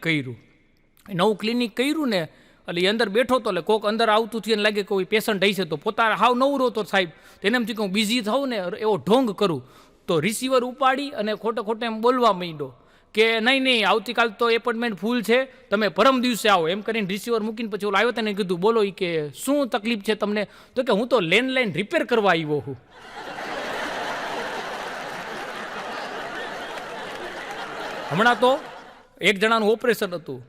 કર્યું ને, એટલે એ અંદર બેઠો તો, એટલે કોક અંદર આવતું થયું, લાગે કોઈ પેશન્ટ હશે, તો પોતા હાવ નવરો તો સાહેબ. તેને એમ થયું કે હું બિઝી થાઉં ને, એવો ઢોંગ કરું. તો રિસીવર ઉપાડી અને ખોટે એમ બોલવા માંડ્યો કે નહીં, આવતીકાલ તો એપોઇન્ટમેન્ટ ફૂલ છે, તમે પરમ દિવસે આવો. એમ કરીને રિસીવર મૂકીને પછી ઓલો આવ્યો તેને કીધું, બોલો એ કે શું તકલીફ છે તમને? તો કે હું તો લેન્ડલાઇન રિપેર કરવા આવ્યો છું. હમણાં તો એક જણાનું ઓપરેશન હતું,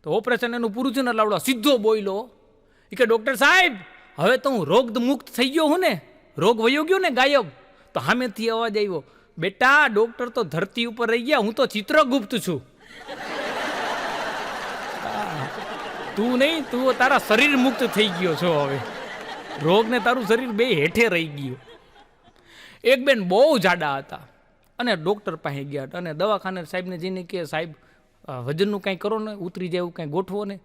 તો ઓપરેશન એનું પૂરું થયું ને, લાવડો સીધો બોયલો એ કે ડૉક્ટર સાહેબ હવે તો હું રોગ મુક્ત થઈ ગયો હું ને, રોગ વયો ગયો ને ગાયબ. તો સામેથી અવાજ આવ્યો, બેટા ડૉક્ટર તો ધરતી ઉપર રહી ગયા, હું તો ચિત્રગુપ્ત છું. તું નહીં, તું તારા શરીર મુક્ત થઈ ગયો છો. હવે રોગ ને તારું શરીર બે હેઠે રહી ગયું. એક બેન બહુ જાડા હતા અને ડૉક્ટર પાસે ગયા અને દવાખાને સાહેબને જઈને કે સાહેબ વજનનું કાંઈ કરો ને, ઉતરી જાય એવું કાંઈ ગોઠવો ને.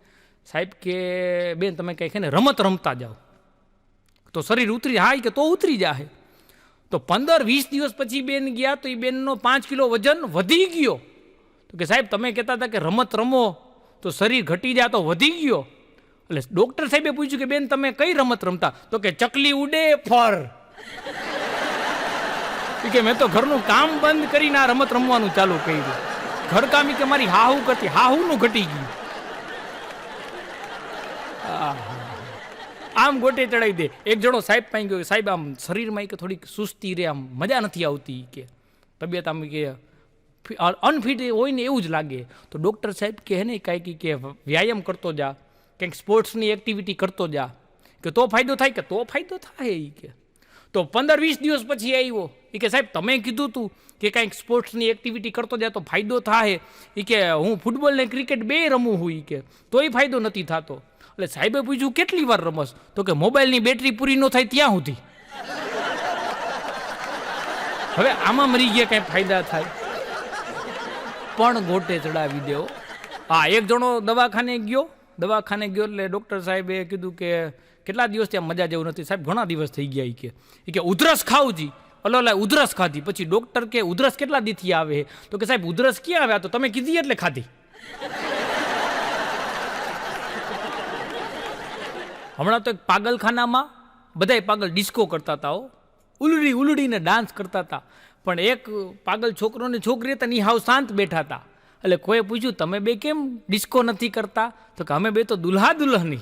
સાહેબ કે બેન તમે કંઈક ને રમત રમતા જાઓ તો શરીર ઉતરી. હા, કે તો ઉતરી જાય. તો 15-20 દિવસ પછી બેન ગયા તો એ બેનનો 5 કિલો વજન વધી ગયો. તો કે સાહેબ તમે કહેતા હતા કે રમત રમો તો શરીર ઘટી જાય, તો વધી ગયો. એટલે ડૉક્ટર સાહેબે પૂછ્યું કે બેન તમે કઈ રમત રમતા? તો કે ચકલી ઉડે ફર. કે મેં તો ઘરનું કામ બંધ કરીને આ રમત રમવાનું ચાલુ કર્યું. ઘરકામ કે મારી હાહુ કરતી, હાહુનું ઘટી ગયું. આમ ગોટે ચડાવી દે. એક જણો સાહેબ પાસે ગયો, સાહેબ આમ શરીરમાં કે થોડીક સુસ્તી રે, આમ મજા નથી આવતી, કે તબિયત આમ કે અનફિટ હોય ને એવું જ લાગે. તો ડૉક્ટર સાહેબ કહે ને કાંઈક કે વ્યાયામ કરતો જા, કંઈક સ્પોર્ટ્સની એક્ટિવિટી કરતો જા, કે તો ફાયદો થાય. કે તો ફાયદો થાય એ કે. તો 15-20 દિવસ પછી આવ્યો એ કે સાહેબ તમે કીધું તું કે કાંઈક સ્પોર્ટ્સની એક્ટિવિટી કરતો જાય તો ફાયદો થાય. એ કે હું ફૂટબોલ ને ક્રિકેટ બે રમું હું, કે તોય ફાયદો નથી થતો. એટલે સાહેબે પૂછ્યું કેટલી વાર રમસ? તો કે મોબાઈલની બેટરી પૂરી ન થાય ત્યાં સુધી. હવે આમાં મરી ગયા કાંઈ ફાયદા થાય? પણ ગોટે ચડાવી દેવો. હા, એક જણો દવાખાને ગયો એટલે ડૉક્ટર સાહેબે કીધું કે કેટલા દિવસથી આમ મજા જેવું નથી. સાહેબ ઘણા દિવસ થઈ ગયા. એ કે ઉધરસ ખાવજી. અલો ઉધરસ ખાધી. પછી ડૉક્ટર કે ઉધરસ કેટલા દીથી આવે? તો કે સાહેબ ઉધરસ ક્યાં આવ્યા? તો તમે કીધી એટલે ખાધી. હમણાં તો એક પાગલખાનામાં બધાય પાગલ ડિસ્કો કરતા હતા, ઉલડીને ડાન્સ કરતા હતા. પણ એક પાગલ છોકરો ને છોકરી હતા ને હાવ શાંત બેઠા હતા. એટલે કોઈ પૂછ્યું તમે બે કેમ ડિસ્કો નથી કરતા? તો કે અમે બે તો દુલ્હા દુલ્હન.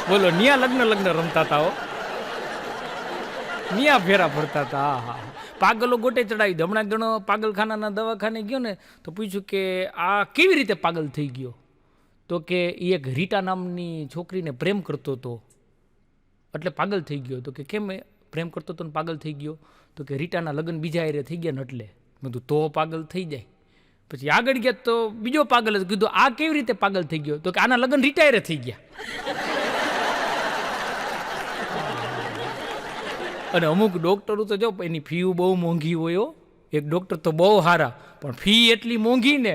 બોલો, ન્યા લગ્ન રમતા હતા. મિયા ફેરા ફરતા હતા. હા હા, પાગલો ગોટે ચડાવી દે. હમણાં ઘણો પાગલખાનાના દવાખાને ગયો ને તો પૂછ્યું કે આ કેવી રીતે પાગલ થઈ ગયો? તો કે એ એક રીટા નામની છોકરીને પ્રેમ કરતો હતો એટલે પાગલ થઈ ગયો. તો કે કેમ પ્રેમ કરતો હતો ને પાગલ થઈ ગયો? તો કે રીટાના લગ્ન બીજા હારે થઈ ગયા ને એટલે. મેં કીધું તો પાગલ થઈ જાય. પછી આગળ ગયા તો બીજો પાગલ હતો. કીધું આ કેવી રીતે પાગલ થઈ ગયો? તો કે આના લગ્ન રીટાયરે થઈ ગયા. અને અમુક ડૉક્ટરો તો જો એની ફી બહુ મોંઘી હોય. એક ડૉક્ટર તો બહુ સારા પણ ફી એટલી મોંઘી ને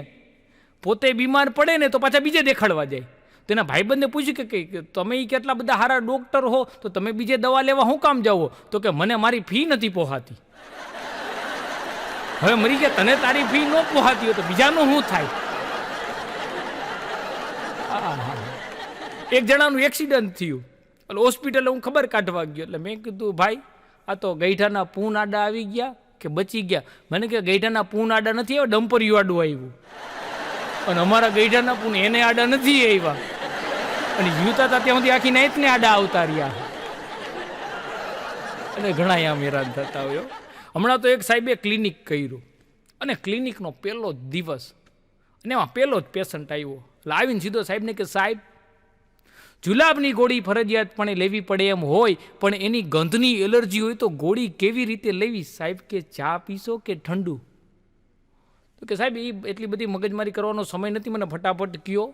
પોતે બીમાર પડે ને તો પાછા બીજે દેખાડવા જાય. તો એના ભાઈબંધને પૂછ્યું કે તમે કેટલા બધા સારા ડૉક્ટર હો તો તમે બીજે દવા લેવા શું કામ જાઓ? તો કે મને મારી ફી નથી પોહાતી. હવે મરી ગયા તને તારી ફી ન પોહાતી હોય તો બીજાનું શું થાય? એક જણાનું એક્સિડન્ટ થયું એટલે હોસ્પિટલે હું ખબર કાઢવા ગયો. એટલે મેં કીધું ભાઈ આ તો ગઈઠાના પૂન આડા આવી ગયા કે બચી ગયા? મને કે ગઈઠાના પૂન આડા નથી આવ્યા, ડમ્પરિયું આડું આવ્યું. અને અમારા ગઈઠાના પૂન એને આડા નથી આવ્યા. અને યુતા હતા ત્યાં સુધી આખી નાઈટને આડા આવતા રહ્યા. અને ઘણા આમ હેરાન થતા હોય. હમણાં તો એક સાહેબે ક્લિનિક કર્યું અને ક્લિનિકનો પહેલો જ દિવસ અને એમાં પહેલો જ પેશન્ટ આવ્યો. એટલે આવીને સીધો સાહેબને કે સાહેબ જુલાબની ગોળી ફરજિયાતપણે લેવી પડે એમ હોય પણ એની ગંધની એલર્જી હોય તો ગોળી કેવી રીતે લેવી? સાહેબ કે ચા પીશો કે ઠંડુ? તો કે સાહેબ એ એટલી બધી મગજમારી કરવાનો સમય નથી, મને ફટાફટ કયો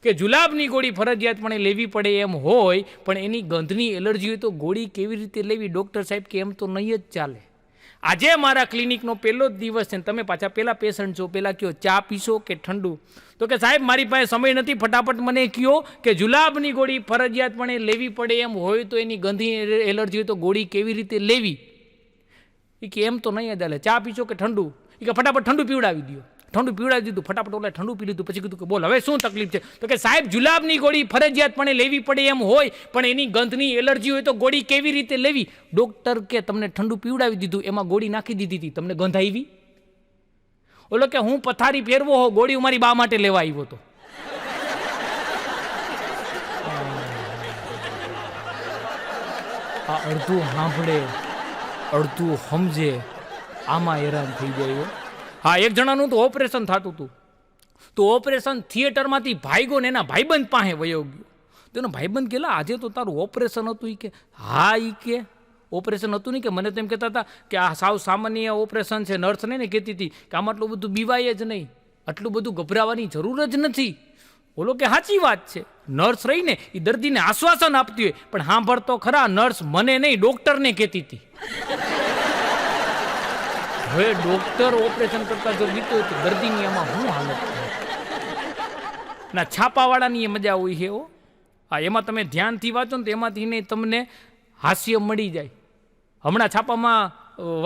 કે જુલાબની ગોળી ફરજિયાતપણે લેવી પડે એમ હોય પણ એની ગંધની એલર્જી હોય તો ગોળી કેવી રીતે લેવી? ડૉક્ટર સાહેબ કે એમ તો નહીં જ ચાલે. આજે મારા ક્લિનિકનો પહેલો જ દિવસ છે ને તમે પાછા પહેલાં પેશન્ટ છો, પહેલાં કયો ચા પીશો કે ઠંડુ? તો કે સાહેબ મારી પાસે સમય નથી, ફટાફટ મને કયો કે જુલાબની ગોળી ફરજિયાતપણે લેવી પડે એમ હોય તો એની ગંધી એલર્જી હોય તો ગોળી કેવી રીતે લેવી? એ કે એમ તો નહીં જ ચાલે, ચા પીશો કે ઠંડુ? એ કે ફટાફટ ઠંડુ પીવડાવી દો. ઠંડુ પીવડાવી દીધું, ફટાફટ ઓલા ઠંડુ પી લીધું. પછી કીધું કે બોલ હવે શું તકલીફ છે? તો કે સાહેબ જુલાબની ગોળી ફરજિયાતપણે લેવી પડે એમ હોય પણ એની ગંધની એલર્જી હોય તો ગોળી કેવી રીતે લેવી? ડૉક્ટર કે તમને ઠંડુ પીવડાવી દીધું, એમાં ગોળી નાખી દીધી હતી, તમને ગંધ આવી? ઓલો કે હું પથારી ફેરવો હો, ગોળી મારી બા માટે લેવા આવ્યો હતો. આ અડધું સાંભળે અડધું સમજે આમાં હેરાન થઈ જાય. હા, એક જણાનું તો ઓપરેશન થતું હતું તો ઓપરેશન થિયેટરમાંથી ભાઈગો ને એના ભાઈબંધ પાસે વયો ગયો. તો એનો ભાઈબંધ કેલા આજે તો તારું ઓપરેશન હતું? એ કે હા. એ કે ઓપરેશન હતું નહીં કે મને તો એમ કહેતા હતા કે આ સાવ સામાન્ય ઓપરેશન છે. નર્સ ને કહેતી હતી કે આમાં આટલું બધું બીવાય જ નહીં, આટલું બધું ગભરાવાની જરૂર જ નથી. ઓલો કે સાચી વાત છે. નર્સ રહીને એ દર્દીને આશ્વાસન આપતી હોય પણ સાંભળતો ખરા નર્સ મને નહીં ડૉક્ટરને કહેતી હતી. હવે ડૉક્ટર ઓપરેશન કરતા જો બીતો હોય તો દર્દીની આમાં શું હાલત થાય? ના છાપાવાળાની એ મજા હોય છે. હા, એમાં તમે ધ્યાનથી વાંચો ને તો એમાંથી નહીં તમને હાસ્ય મળી જાય. હમણાં છાપામાં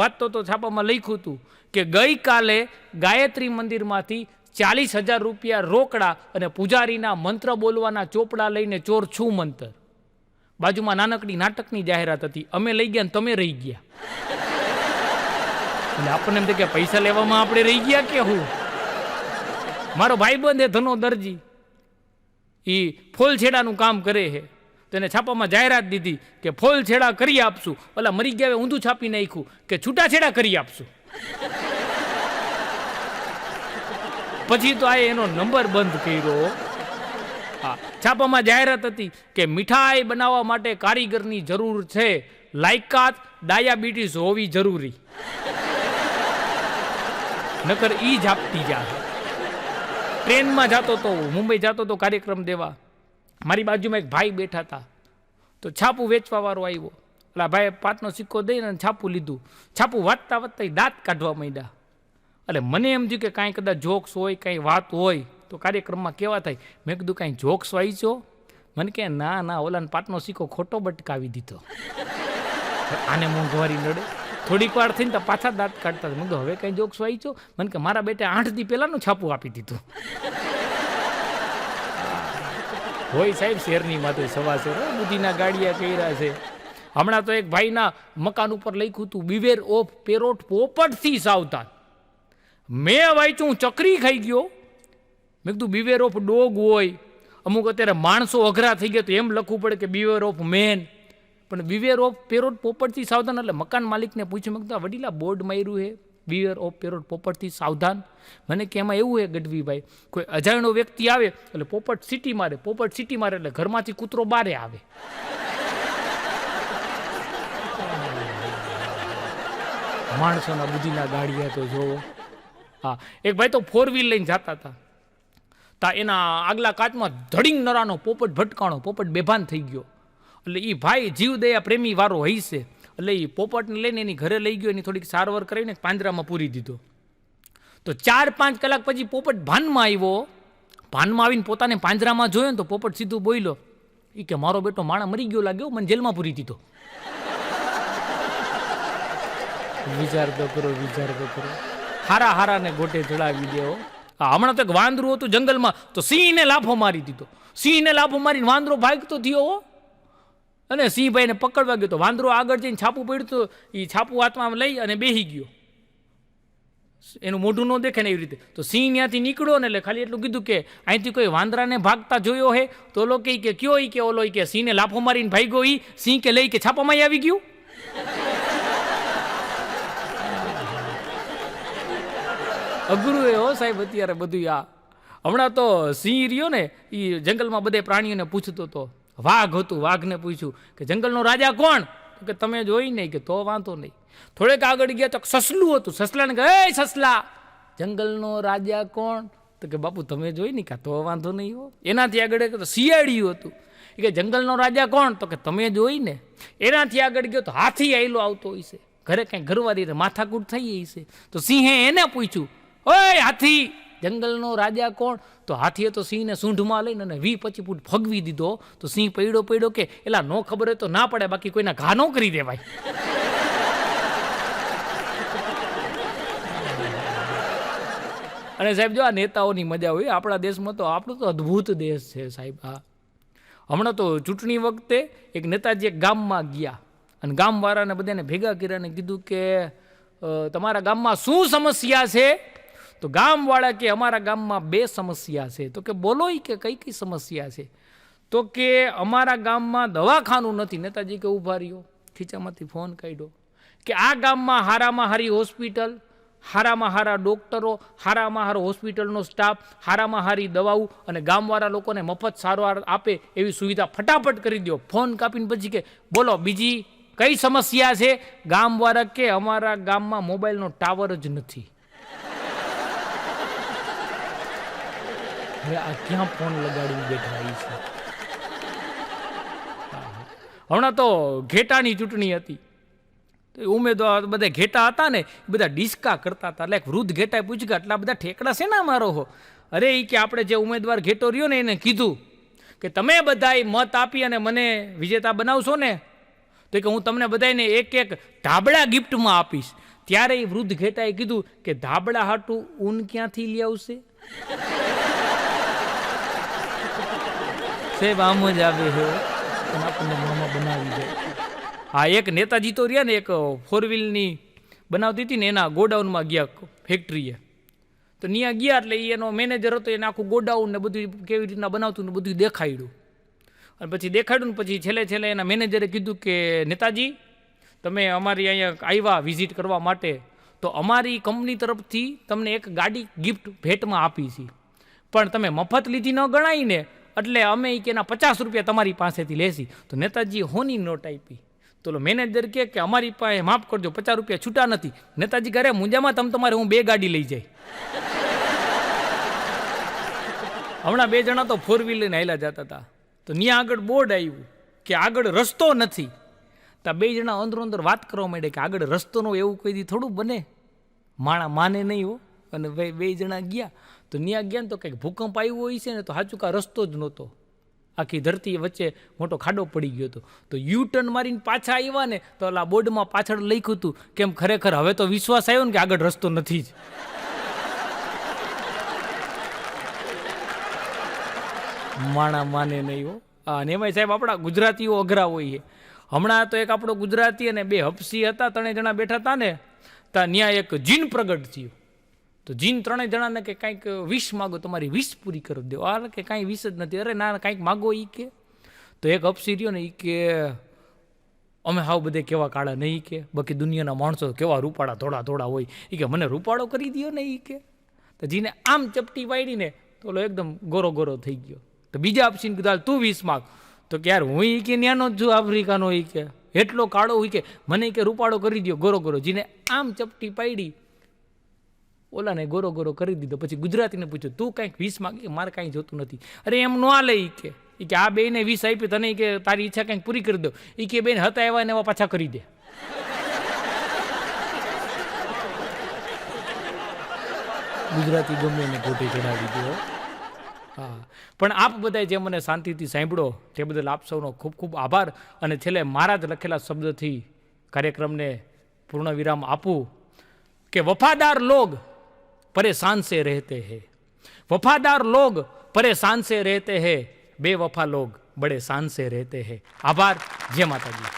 વાંચતો તો છાપામાં લખ્યું હતું કે ગઈકાલે ગાયત્રી મંદિરમાંથી 40,000 રૂપિયા રોકડા અને પૂજારીના મંત્ર બોલવાના ચોપડા લઈને ચોર છું મંતર. બાજુમાં નાનકડી નાટકની જાહેરાત હતી, અમે લઈ ગયા ને તમે રહી ગયા. એટલે આપણને એમ થાય કે પૈસા લેવામાં આપણે રહી ગયા કે હું? મારો ભાઈબંધ એ ધનો દરજી એ ફોલછેડાનું કામ કરે છે. તેને છાપામાં જાહેરાત દીધી કે ફોલછેડા કરી આપશું. ઓલા મરી ગયા ઊંધું છાપી નાખ્યું કે છૂટાછેડા કરી આપશું. પછી તો આ એનો નંબર બંધ કર્યો. હા, છાપામાં જાહેરાત હતી કે મીઠાઈ બનાવવા માટે કારીગરની જરૂર છે, લાયકાત ડાયાબિટીસ હોવી જરૂરી. નકર ઈ જ આપતી જાય. ટ્રેનમાં જતો તો મુંબઈ જતો તો કાર્યક્રમ દેવા, મારી બાજુમાં એક ભાઈ બેઠા હતા તો છાપું વેચવા વાળો આવ્યો. એટલે ભાઈ 5નો સિક્કો દઈને છાપું લીધું. છાપું વાંચતા વાંચતા દાંત કાઢવા માંડ્યા. એટલે મને એમ થયું કે કાંઈ કદાચ જોક્સ હોય, કાંઈ વાત હોય તો કાર્યક્રમમાં કેવા થાય. મેં કીધું કાંઈ જોક્સ વાંચો? મને કે ના ના, ઓલાને 5નો સિક્કો ખોટો બટકાવી દીધો. આને મોંઘવારી નડે. થોડીક વાર થઈને તો પાછા દાંત કાઢતા. મેં કીધું હવે કાંઈ જોક્સ વાંચો? મને કે મારા બેટે 8 દી પહેલાંનું છાપું આપી દીધું. હોય સાહેબ શેરની માથે સવાશેર બુદ્ધિના ગાડિયા કર્યા છે. હમણાં તો એક ભાઈના મકાન ઉપર લખ્યું હતું બીવેર ઓફ પેરોટ, પોપટથી સાવધાન. મેં વાંચ્યું ચકરી ખાઈ ગયો. મેં કીધું બીવેર ઓફ ડોગ હોય. અમુક અત્યારે માણસો અઘરા થઈ ગયા તો એમ લખવું પડે કે બીવેર ઓફ મેન. પણ બીવેર ઓફ પેરોટ પોપટથી સાવધાન એટલે મકાન માલિકને પૂછ્યું, મેં કીધું વડીલા બોર્ડ માર્યું છે બીવેર ઓફ પેરોટ પોપટથી સાવધાન. મને કે એમાં એવું છે ગઢવીભાઈ, કોઈ અજાણ્યો વ્યક્તિ આવે એટલે પોપટ સીટી મારે, પોપટ સીટી મારે એટલે ઘરમાંથી કૂતરો બારે આવે. માણસોના બુદ્ધિના ગાડિયા તો જોવો. હા, એક ભાઈ તો 4 વ્હીલ લઈને જતા હતા, તા એના આગલા કાચમાં ધડીંગ નરાનો પોપટ ભટકાણો, પોપટ બેભાન થઈ ગયો. એટલે એ ભાઈ જીવદયા પ્રેમી વાળો હશે એટલે એ પોપટને લઈને એની ઘરે લઈ ગયો, એની થોડીક સારવાર કરીને પાંજરામાં પૂરી દીધો. તો 4-5 કલાક પછી પોપટ ભાનમાં આવ્યો. ભાનમાં આવીને પોતાને પાંજરામાં જોયો ને તો પોપટ સીધું બોલ્યો, એ કે મારો બેટો માણા મરી ગયો લાગ્યો, મને જેલમાં પૂરી દીધો. વિચાર તો કરો, વિચાર તો કરો. હારા હારાને ગોટે ચડાવી દેવો. હમણાં તો એક વાંદરું હતું જંગલમાં, તો સિંહને લાફો મારી દીધો. સિંહને લાફો મારીને વાંદરો ભાગતો થયો હો, અને સિંહભાઈને પકડવા ગયો તો વાંદરો આગળ જઈને છાપું પડ્યું તો એ છાપું હાથમાં લઈ અને બેસી ગયો. એનું મોઢું ન દેખે ને એવી રીતે. તો સિંહ ત્યાંથી નીકળ્યો ને એટલે ખાલી એટલું કીધું કે અહીંથી કોઈ વાંદરાને ભાગતા જોયો હે? તો ઓલો કે કયો કે ઓલો કે સિંહને લાફો મારીને ભાગ્યો. ઈ સિંહ કે લઈ કે છાપામાં આવી ગયું. અઘરું એ હો સાહેબ અત્યારે બધું. આ હમણાં તો સિંહ રહ્યો ને એ જંગલમાં બધે પ્રાણીઓને પૂછતો હતો. વાઘ હતું, વાઘને પૂછ્યું કે જંગલનો રાજા કોણ? કે તમે જોઈ નહીં. કે તો વાંધો નહીં. થોડેક આગળ ગયા તો સસલું હતું. સસલાને કહે, એ સસલા, જંગલનો રાજા કોણ? તો કે બાપુ તમે જોઈ નહીં. કે તો વાંધો નહીં હો. એનાથી આગળ તો શિયાળિયું હતું. એ કે જંગલનો રાજા કોણ? તો કે તમે જોઈ ને. એનાથી આગળ ગયો તો હાથી આયલો આવતો હોય છે. ઘરે કંઈ ઘરવાળી માથાકૂટ થઈ છે. તો સિંહે એને પૂછ્યું, ઓય હાથી, જંગલનો રાજા કોણ? તો હાથીએ તો સિંહને સૂંઢમાં લઈને અને 20-25 ફૂટ ફગવી દીધો. તો સિંહ પડ્યો કે એલા નો ખબર હોય તો ના પડે, બાકી કોઈના ઘા ન કરી દેવાય. અને સાહેબ જો આ નેતાઓની મજા હોય આપણા દેશમાં, તો આપણો તો અદ્ભુત દેશ છે સાહેબ. હા, હમણાં તો ચૂંટણી વખતે એક નેતાજી એક ગામમાં ગયા અને ગામવાળાને બધાને ભેગા કર્યા અને કીધું કે તમારા ગામમાં શું સમસ્યા છે? તો ગામવાળા કે અમારા ગામમાં 2 સમસ્યા છે. તો કે બોલો. કે કઈ કઈ સમસ્યા છે? તો કે અમારા ગામમાં દવાખાનું નથી. નેતાજી કે ઉભા રહ્યો, ખીચામાંથી ફોન કાઢ્યો કે આ ગામમાં હારામાં હારી હોસ્પિટલ, હારામાં હારા ડોક્ટરો, હારામાં હારો હોસ્પિટલનો સ્ટાફ, હારામાં હારી દવાઓ અને ગામવાળા લોકોને મફત સારવાર આપે એવી સુવિધા ફટાફટ કરી દો. ફોન કાપીને પછી કે બોલો બીજી કઈ સમસ્યા છે? ગામવાળા કે અમારા ગામમાં મોબાઈલનો ટાવર જ નથી. હવે આ ક્યાં ફોન લગાડી બેઠા છે? હમણાં તો ઘેટાની ચૂંટણી હતી. ઉમેદવાર બધા ઘેટા હતા ને, બધા ડિસ્કા કરતા હતા. એટલે એક વૃદ્ધ ઘેટાએ પૂછ્યું કે આટલા બધા ઠેકડા છે ને મારો હો? અરે એ કે આપણે જે ઉમેદવાર ઘેટો રહ્યો ને એને કીધું કે તમે બધાય મત આપી અને મને વિજેતા બનાવશો ને, તો કે હું તમને બધાને એક ધાબળા ગિફ્ટમાં આપીશ. ત્યારે એ વૃદ્ધ ઘેટાએ કીધું કે ધાબળા હાટું ઊન ક્યાંથી લઈ આવશે? સાહેબ આમ જ આવે છે, આપણને મામા બનાવી જાય. હા, એક નેતાજી તો રહ્યા ને, એક 4 વ્હીલની બનાવતી હતી ને, એના ગોડાઉનમાં ગયા ફેક્ટરીએ. તો ત્યાં ગયા એટલે એનો મેનેજર હતો, એને આખું ગોડાઉન ને બધું કેવી રીતના બનાવતું ને બધું દેખાડ્યું. અને પછી દેખાડ્યું ને પછી છેલ્લે એના મેનેજરે કીધું કે નેતાજી તમે અમારી અહીંયા આવ્યા વિઝિટ કરવા માટે, તો અમારી કંપની તરફથી તમને એક ગાડી ગિફ્ટ ભેટમાં આપી છે, પણ તમે મફત લીધી ન ગણાય ને, એટલે અમે એના 50 રૂપિયા તમારી પાસેથી લેશી. તો નેતાજી હોની નોટ આપી. તો મેનેજર કે અમારી પાસે માફ કરજો 50 રૂપિયા છૂટા નથી. નેતાજી કરે મુંજામાં તમારે હું 2 ગાડી લઈ જાય. હમણાં 2 જણા તો 4 વ્હીલ લઈને હાલ્યા જતા હતા. તો ત્યાં આગળ બોર્ડ આવ્યું કે આગળ રસ્તો નથી. તો 2 જણા અંદર વાત કરવા માંડે કે આગળ રસ્તો નો એવું કોઈ દી થોડું બને, માણા માને નહીં હો. અને 2 જણા ગયા તો ત્યાં ગયા ને તો કંઈક ભૂકંપ આવ્યો હોય છે ને, તો સાચું કા રસ્તો જ નહોતો. આખી ધરતી વચ્ચે મોટો ખાડો પડી ગયો હતો. તો યુ ટર્ન મારીને પાછા આવ્યા ને, તો ઓલા બોર્ડમાં પાછળ લખ્યું હતું કેમ ખરેખર હવે તો વિશ્વાસ આવ્યો ને કે આગળ રસ્તો નથી જ. માણા માને નહીં હો. અને એમાંય સાહેબ આપણા ગુજરાતીઓ અઘરા હોય છે. હમણાં તો એક આપણો ગુજરાતી અને 2 હપસી હતા, 3 જણા બેઠા હતા ને, ત્યાં એક જીન પ્રગટ થયું. તો જીન 3 જણાને કે કાંઈક વિશ માગો, તમારી વિશ પૂરી કરી દો. આ કે કાંઈ વિશ જ નથી. અરે ના કાંઈક માગો. એ કે તો એક હપસી રહ્યો ને, એ કે અમે હાવ બધે કેવા કાળા નહીં કે બાકી દુનિયાના માણસો કેવા રૂપાળા ધોળા ધોળા હોય. એ કે મને રૂપાળો કરી દો ને. એ કે તો જીને આમ ચપટી પાડીને તો ઓલો એકદમ ગોરો ગોરો થઈ ગયો. તો બીજા આપશીને કીધું તું 20 માગ. તો કે યાર હું કે ન્યાનો જ છું આફ્રિકાનો. એ કે એટલો કાળો હોય કે મને કે રૂપાળો કરી દો ગોરો ગોરો. જીને આમ ચપટી પાડી ઓલાને ગોરો ગોરો કરી દીધો. પછી ગુજરાતીને પૂછ્યું તું કંઈક 20 માગ. મારે કાંઈ જોતું નથી. અરે એમ ન હાલે. એ કે આ બેને 20 આપી તને કે તારી ઈચ્છા કંઈક પૂરી કરી દો. એ કે બેન હતા એવા ને એવા પાછા કરી દે. ગુજરાતી ગમે એને ખોટી ચડાવી દો. હા, પણ આપ બધાએ જે મને શાંતિથી સાંભળો તે બદલ આપ સૌનો ખૂબ ખૂબ આભાર. અને છેલ્લે મારા જ લખેલા શબ્દથી કાર્યક્રમને પૂર્ણ વિરામ આપું કે વફાદાર લોગ પરેશાન સે રહેતે હૈ, વફાદાર લોગ પરેશાન સે રહેતે હૈ, બેવફા લોગ બડે શાન સે રહેતે હૈ. આભાર. જય માતાજી.